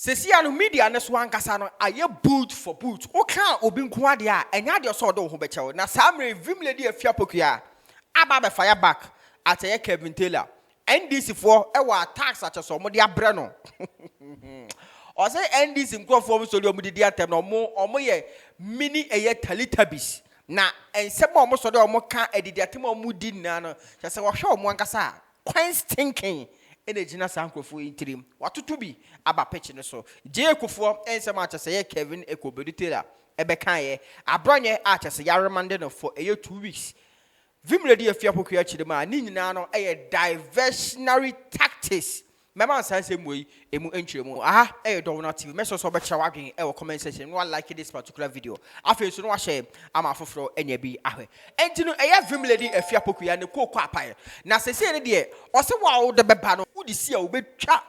Sesia no media ne so ankasa no aye boot for boot. O kan obi nko ade a enya de so do ho bechew. Na samre vim lady afia pokua aba be fire back at a Kevin Taylor. NDC for e wa tax at so mo de abre no. O say NDC nkrofo mo so de mo di atem no mo ye mini eye talitabis. Na ensebo mo so de mo kan edidi atem mo di na no. Se wo hwe mo ankasa kwan stinking ene gina sankrofo intrim watoto bi aba pitch no so je Kufuor ensem a chese Kevin Taylor ebe kan ye Abronye a chese ya Remand no for 2 weeks vimledi afia pokua chide ma ni nyina no diversionary tactics mema sanse moyi emu entremu Dowona TV meso so be chewa adwen comment section no like this particular video afi so no wa share ama foforo enya bi ahwe enti no vimledi afia pokua ne kokọ apae na sese ne de o se wa wo de beba no wo di si a wo betwa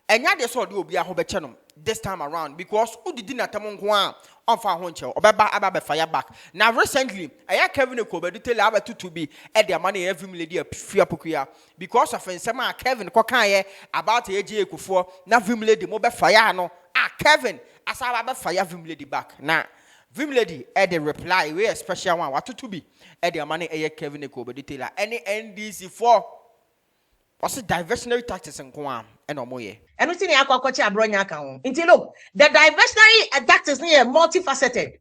enya de so de obi aho beche no this time around because wo didi na tem nko a onfa ho nche obeba aba be fire back now recently Kevin Taylor aba tutu bi e de amane vimledi afia pokua because of nsema Kevin ko kan ye about je Kufuor na vimledi mo be fire no Kevin asaba be fire vimledi back na vimledi e de reply we special one watutu bi e de amane Kevin Taylor any NDC for what's diversionary tactics nko a and omoye and we see akwakochi Abronye aka ho nti look the diversionary tactics are multifaceted.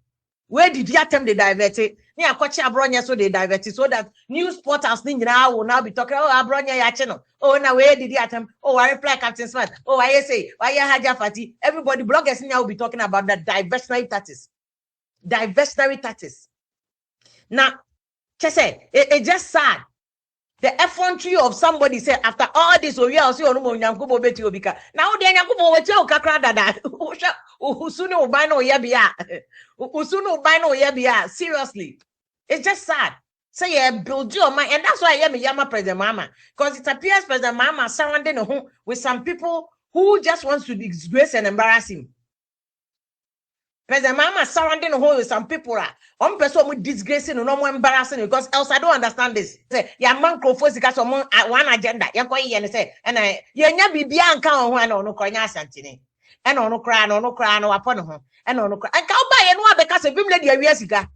Where did you attempt the divert it? Ni akwachi Abronye so they divert it so that news portals ni will now be talking Abronye ya channel. Oh now where did you attempt? Oh I reply Captain Smart. Oh I say why Haja Fati. Everybody bloggers now will be talking about the diversionary tactics. Diversionary tactics. Now say it just sad. The effrontery of somebody said after all this, oh yeah, see no nyankubo beti obika. Now the nyankubo weche okakra dada. Usunu ubano yebia. Usunu ubano yebia. Seriously, it's just sad. Say yeah, build your mind, and that's why I am Yama President Mahama, because it appears President Mahama surrounding with some people who just wants to disgrace and embarrass him. President Mahama surrounding with some people one person with disgracing and no more embarrassing because else I don't understand this. Say ya man Kufuor because one agenda. Ya ko yen say and ya nya bibia anka ho na ono kronya asantene. And ono kra no upon ho. And ono kra. And ka oba ye no abeka say vimledi awia sika.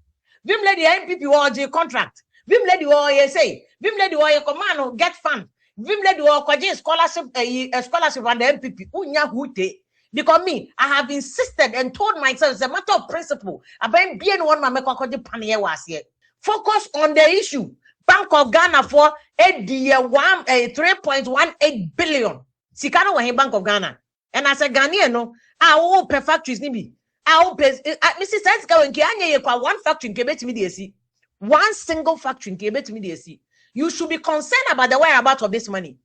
Vimledi MPP wo contract. Vimledi wo ye say. Vimledi wo ye command get fund. Vimledi wo kwaje scholarship scholarship and the MPP unya hute. Because me, I have insisted and told myself it's a matter of principle. Focus on the issue. Bank of Ghana for 3.18 billion. Sikano wa Bank of Ghana. And as a Ghanaian, no, I will pay factories nibi. I will pay. Mrs. Senska when Kianya one factory in Quebec DSC. One single factory in Quebec DSC. You should be concerned about the whereabouts of this money.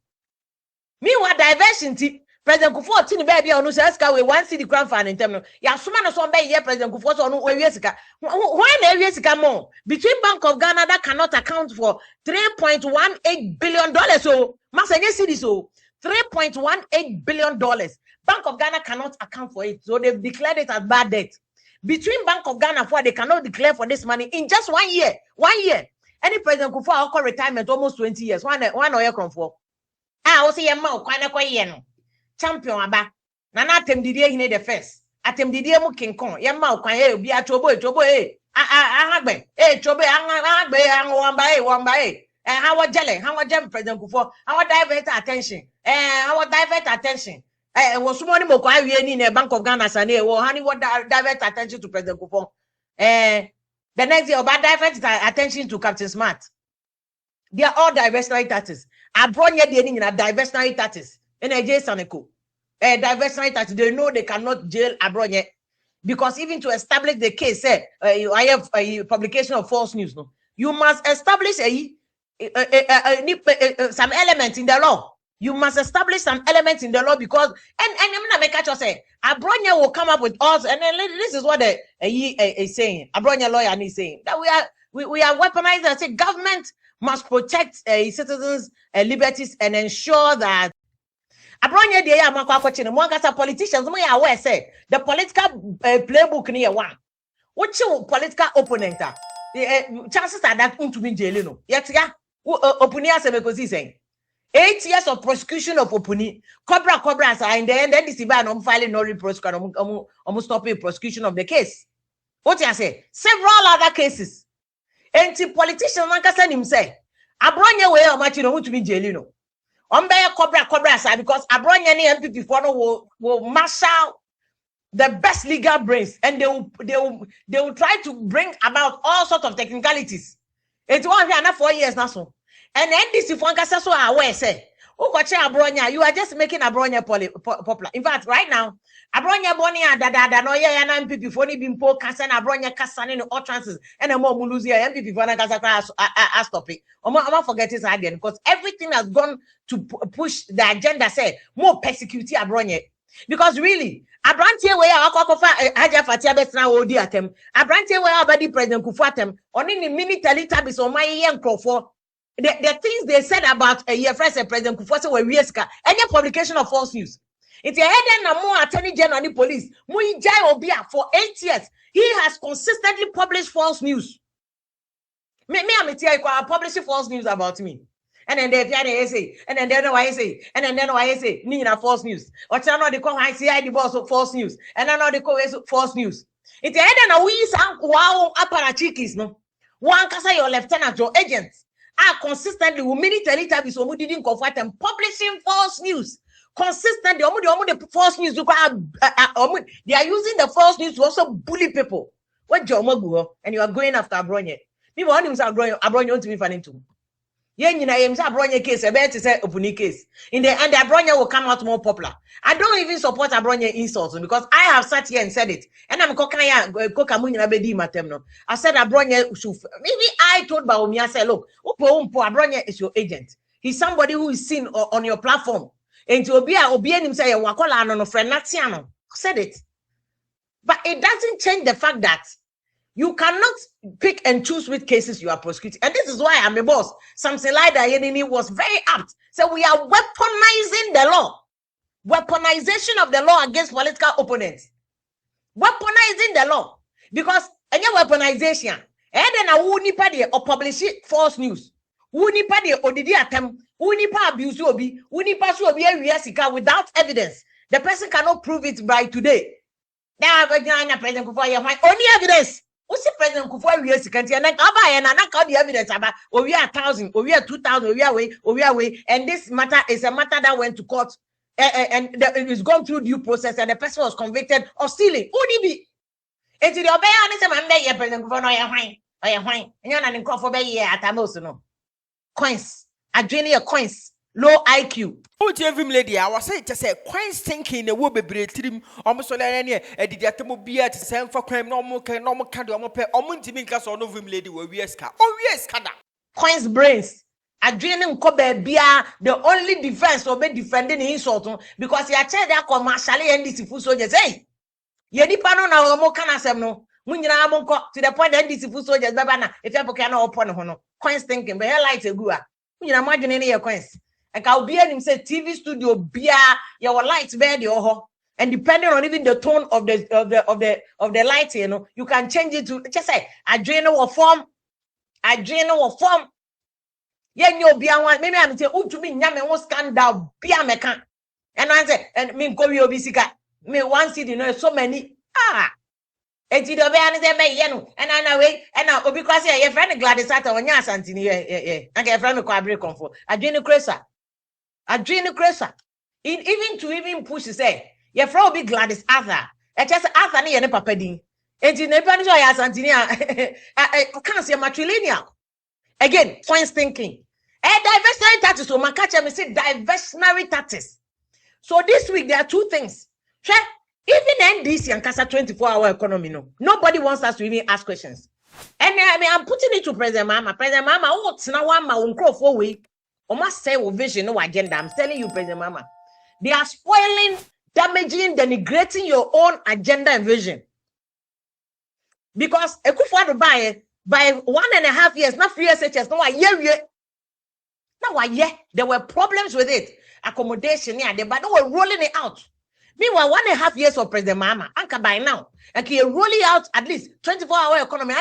Meanwhile, diversion tip. President Kufuor tini baby onu seska we 1 city grand fan in term ya suma no so be here President Kufuor so onu we sika why na we sika more between Bank of Ghana that cannot account for 3.18 billion dollars so masenye city so 3.18 billion dollars Bank of Ghana cannot account for it so they've declared it as bad debt between Bank of Ghana for they cannot declare for this money in just 1 year any President Kufuor call retirement almost 20 years one oil come for o say yema kwana kwa ye no champion aba na atem didie hine the first atem didie mu kinkon ye ma okwan e obi achobo ahagbe chobe ahagbe wamba how jele President Kufuor how divert attention how divert attention was someone mo kwa wie ni na Bank of Ghana sane wo hani what divert attention to President Kufuor the next day about divert attention to Captain Smart. They are all diversionary tactics. Abronye de ni na diversionary tactics. Saneko. Diversionary tactics. They know they cannot jail Abronye because even to establish the case, I have a publication of false news. No, you must establish some elements in the law. You must establish some elements in the law because and I'm gonna make a say Abronye will come up with us, and then this is what is saying. Abronye lawyer is saying that we are weaponized and say government must protect citizens' liberties and ensure that Abronye de ya makwa kwachi no ngasa politicians mo ya aware say the political playbook ni one which political opponent chances are that to be jail no yet ya opunia se mekosi saying 8 years of prosecution of Opuni. Cobra and then NDC ban on filing no prosecution, almost stopping prosecution of the case. What I say? Several other cases. Politician Mankasan himself. Abronye way or much you know to be jailino. Cobra side because Abronye and MPP will marshal the best legal brains and they will try to bring about all sorts of technicalities. It's 1 year and 4 years now. So. And NDC for so aware say, Abronye, you are just making Abronye popular. In fact, right now, Abronye Bonia Dada no ya na MPP for ni bimpo kasa na Abronye kasa ni all chances and a more muluzia MPP for na kasa stop it. I'm forget this again because everything has gone to push the agenda say more persecute Abronye. Because really, Abrantie way akofa Haja Fatia Besna odi atem. Abrantie way abadi President Kufuor atem. Oni ni military tabis on my young for the things they said about a year first President Kufuor were riska. Any publication of false news. It's a head and more attorney general and the police. Mui Jai Obia for 8 years. He has consistently published false news. Me publishing false news about me. And then they say, and then I say, and then I say, Nina false news. Or channel they call I see the boss of false news. And I know they call it false news. It's a head and a wee sound wow apparachikis, no. One casa your lieutenant, your agents are consistently with military tabis or didn't confront them publishing false news. Consistently, the false news they are using the false news to also bully people. What Jomo and you are going after Abronye. People want him to Abronye to be funny too. Yen you know Abronye case, I bet to say Opuni case. In the end, Abronye will come out more popular. I don't even support Abronye insults because I have sat here and said it. And I'm kokamunya bedi matemno. I said Abronye should maybe I told Baomi, I said, look, Abronye is your agent. He's somebody who is seen on your platform. And to Obia himself, Wakola no friend Natiano. Said it. But it doesn't change the fact that you cannot pick and choose which cases you are prosecuting. And this is why I'm a boss. Something like that was very apt. So we are weaponizing the law. Weaponization of the law against political opponents. Weaponizing the law. Because any weaponization, and then I won't or publish false news. Wouldn't odidi attempt, wouldn't abuse obi, wouldn't pass without evidence. The person cannot prove it by today. Now, President Kufuor, only evidence. What's the President Kufuor years and then I got the evidence about we are 1,000, we are 2,000, we are away, and this matter is a matter that went to court and it is gone through due process and the person was convicted of stealing. Who did be? It's the obey President Kufuor and you're not in court for at no coins, Adrenia coins, low IQ. Oh, every lady, I was saying to say, coins thinking the would be breathing almost all any a diatomobia to send for crime, normal kind of Omuntiminkas or no lady were Wieska. Oh, yes, Kada. Coins brains. Adrian Kobe Bia, the only defense will be defending insult because he had said that commercially and this food soldiers. Hey, Yenipano now more can asem no. Munyina monko to the point that these food soldiers babana if you can upon hono. Coins thinking, but light a gua. You imagine any your coins. And I'll be him say TV studio beer your lights bed your and depending on even the tone of the light, you know, you can change it to just say adrenal form. Yeah, you be one. Maybe I'm saying, oh, to me, Yaman was scandal, be a mecan. And I say, and me go your bisika. Me one city, you know, so many. And to the van and I know it, and now because your friend Gladys at on your Santini, I get a friend of Quabri comfort. Adrenal Cressa. Even push to say, your friend will be Gladys Arthur. I just Arthur and Papa Dean. And in the Panish, Santinia, I can't see a matrilineal. Again, points thinking. Diversionary taxes. So my catcher may say diversionary taxes. So this week there are two things. Even NDC and Casa 24-hour economy, no. Nobody wants us to even ask questions. And I mean, I'm putting it to President Mahama. President Mahama, what's now one my own crop for we? Or must say vision, no agenda. I'm telling you, President Mahama. They are spoiling, damaging, denigrating your own agenda and vision. Because a Kufuor to buy 1.5 years, not 3 years, no, a year. Now, there were problems with it. Accommodation, yeah, but they were rolling it out. Meanwhile, 1.5 years of President Mahama, Anka by now, and he rolling out at least 24-hour economy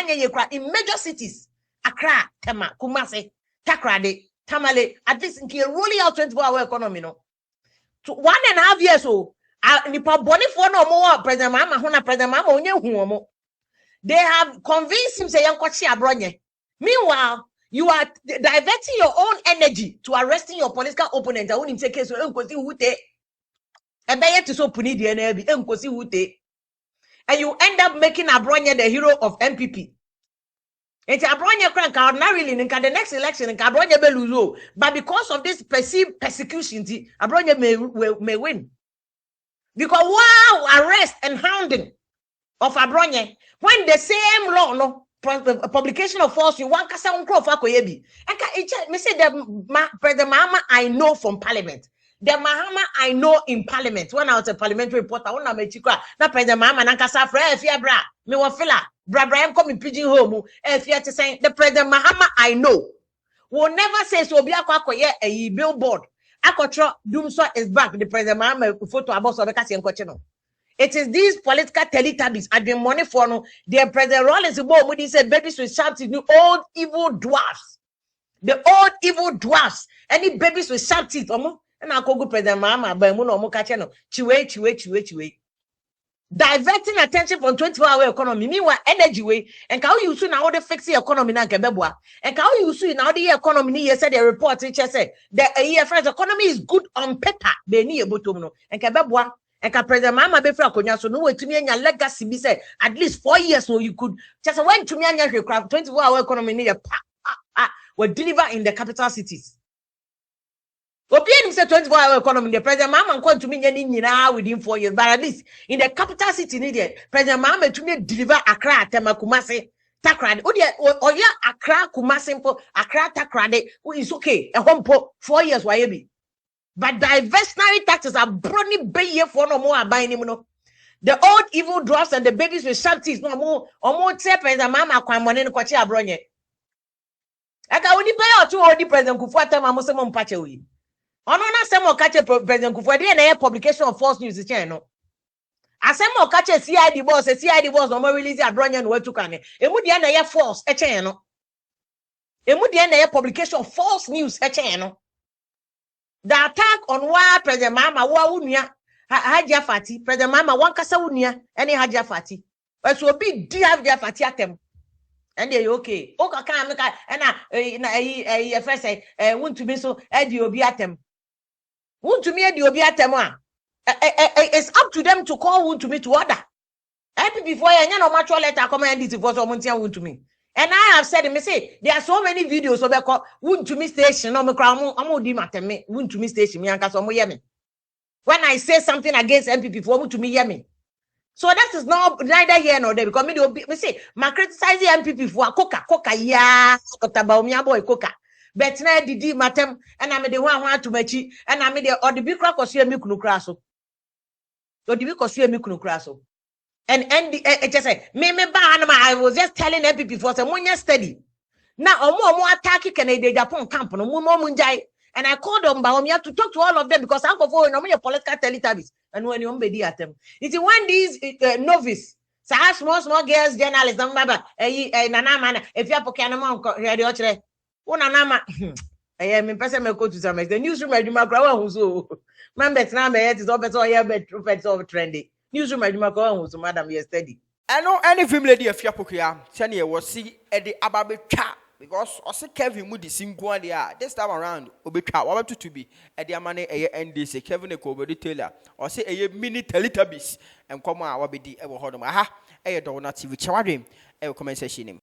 in major cities. Accra, Tema, Kumasi, Takrade. Tamale, at least in rolling out 24-hour economy, no. To 1.5 years old, nipa boni for no more President Mahama, hona President Mahama, onye huomo. They have convinced him say yankwachi Abronye. Meanwhile, you are diverting your own energy to arresting your political opponent. I won't take case of Nkosi Wute. And then to so puni the NLB, Nkosi Wute. And you end up making Abronye the hero of MPP. It's Abronye crank out narrowly in the next election and Abronye beluzo. But because of this perceived persecution, Abronye may win. Because wow, arrest and hounding of Abronye, when the same law, no publication of false, you want kasa unkro fa koyebi. And me say the President Mahama I know from Parliament. The Mahama I know in Parliament. When I was a parliamentary reporter, I want to make na President Mahama na kasa fra efia bra. Me wa fila bra Brian come pigeon home. Efia to say the President Mahama I know will never say so. Be akwa a billboard. Akotro Doomso is back. The President Mahama photo about so because no. It is these political teletubbies at the money for no. The President Rollins Moody said babies with sharp teeth, old evil dwarfs. The old evil dwarfs. Any babies with sharp teeth, and I call President Mahama, but Muno Mokacheno, chiwe. Diverting attention from 24-hour economy, meanwhile, energy way, and how you soon now the fix the economy na kebebwa, and how you soon now the economy, you said the report, teacher said the EFR's economy is good on paper, Beni Botomo, and Kebebwa, and President Mahama Befra Konya, so no way to me and your legacy be said at least 4 years, so you could just went to me and your craft 24-hour economy near will deliver in the capital cities. Opian said 24-hour economy, the President Mahama come to me within 4 years, but at least in the capital city needed, President Mahama to me deliver Accra, Tema Kumasi, Takrade, Oya Accra Kumasi, Accra Takrade, is okay, a home po 4 years, why be? But diversionary taxes are brony bay for no more buying him. The old evil dwarfs and the babies with sharp teeth, no more, or more President Mahama Kwamone and Kwachi Abronye. I can only pay out 2 old President Kufuor Tema Muslim Pachewi. On some catch President Kufuor and publication of false news channel. As some catch a CID boss no more release Abronye and what to can. A Mudiana false a channel. A Mudiana publication of false news a channel. The attack on why President Mahama wa unia Haja Fati, President Mahama one kasa unia any Haja Fati. But so be Haja Fati atem. And they okay. Oka can make and first say want to be so Eddie Obiatem. Want to me Eddie Obiatem. It's up to them to call want to me to order. Happy before you know much letter come and this for someone want to me. And I have said, me say there are so many videos of the wound to me station. No, me crown. I'm di mateme. Wound to me station. Me anka so mo yemi. When I say something against MPP, for wound to me yemi. So that is not neither here nor there because me say my criticizing MPP for coca ya kotaba mi boy coca. But na didi matem and I me the one to mechi and I me the or the big crack or me kunu kraso. Or the big or me kunu kraso. And just say I was just telling MPP for some 1 year study. Now more attack Canada Japan camp no more munjai. And I called them Baomia to talk to all of them because I'm for no more political teletubbies. And when you be at them, it's when these novice, so small girls, journalists, nana man, if you have Pocanama radio, one anama. I am in person go to some the newsroom I do my grandma who's so man bet now it is always all your bed trumpets of trendy. Newsroom I do my grandma who's madam yesterday. I know any film lady of Yapokia, Chania was see Eddie Ababe cat because also Kevin Moody sing one this time around Obika, what to be at the money a NDC, Kevin a cover retailer, or say a mini Teletubbies and come out, what be the ever hold on. Aha, a Dowona TV, Chawadrim, a comment session.